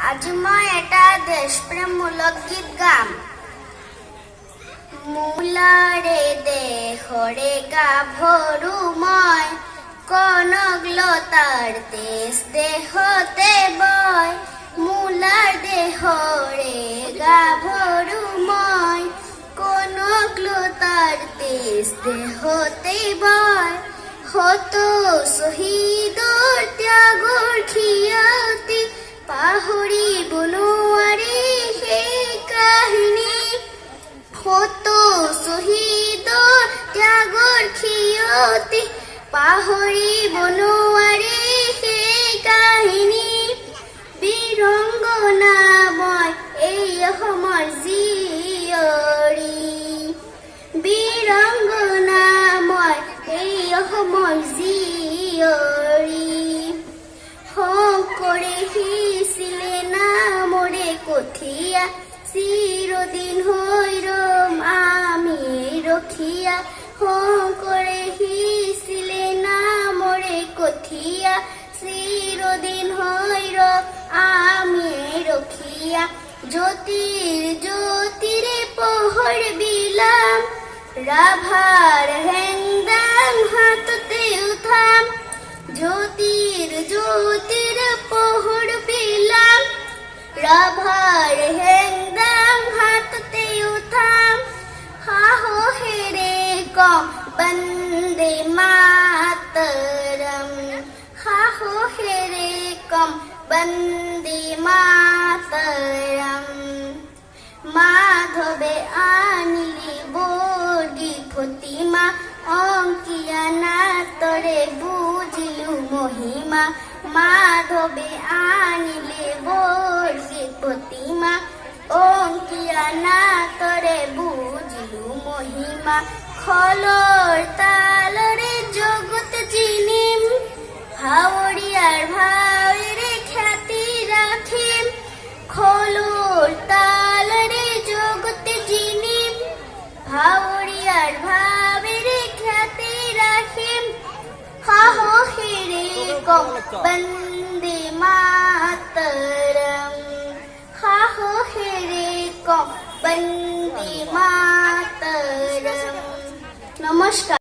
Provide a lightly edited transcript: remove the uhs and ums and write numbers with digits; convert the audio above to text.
আজি মই এটা দেশপ্ৰেমমূলক গীত গাম। মূলাৰে দেহৰে গাভৰু মই, কনকলতাৰ তেজ দেহতে বয়। মূলাৰ দেহৰে গাভৰু মই, কনকলতাৰ তেজ দেহতে বয়। শত শ্বহীদৰ ত্যাগৰ খিয়াতি, পাহৰিব নোৱাৰি সেই কাহিনী। শত শ্বহীদৰ ত্যাগৰ খিয়তি, পাহৰিব নোৱাৰি সেই কাহিনী। বীৰংগনা মই এই অসমৰ জীয়ৰী, বীৰংগনা মই এই অসমৰ জীয়ৰী। শংকৰে সিঁচিলে নামৰে কঠীয়া, চিৰদিন হৈ ৰম আমি ৰখীয়া। শংকৰে সিঁচিলে নামৰে কঠীয়া, চিৰদিন হৈ ৰম আমি ৰখীয়া। জ্যোতিৰ জ্যোতিৰে পোহৰ বিলাম, ৰাভাৰ হেংদাং হাততে উঠাম। জ্যোতিৰ জ্যোতিৰে পোহৰ বিলাম, ৰাভাৰ হেংদাং হাততে উঠাম। সাহসেৰে কম বন্দে মাতৰম, সাহসেৰে কম বন্দে মাতৰম। মাধৱে আনিলে বৰ্গী ফটিমা, অংকীয়া নাটৰে বুজিলো মহিমা। মাধৱে আনিলে বৰ্গী ফটিমা, অংকীয়া নাটৰে বুজিলো মহিমা। খোলৰ তালৰে জগত জিনিম, ভাৱৰীয়াৰ ভাৱেৰে খ্যাতি ৰাখিম। খোলৰ তালৰে জগত জিনিম, ভাৱৰীয়াৰ ভাৱেৰে খ্যাতি ৰাখিম। সাহসেৰে কম বন্দে মাতৰম, সাহসেৰে কম বন্দে মাতৰম। নমস্কাৰ।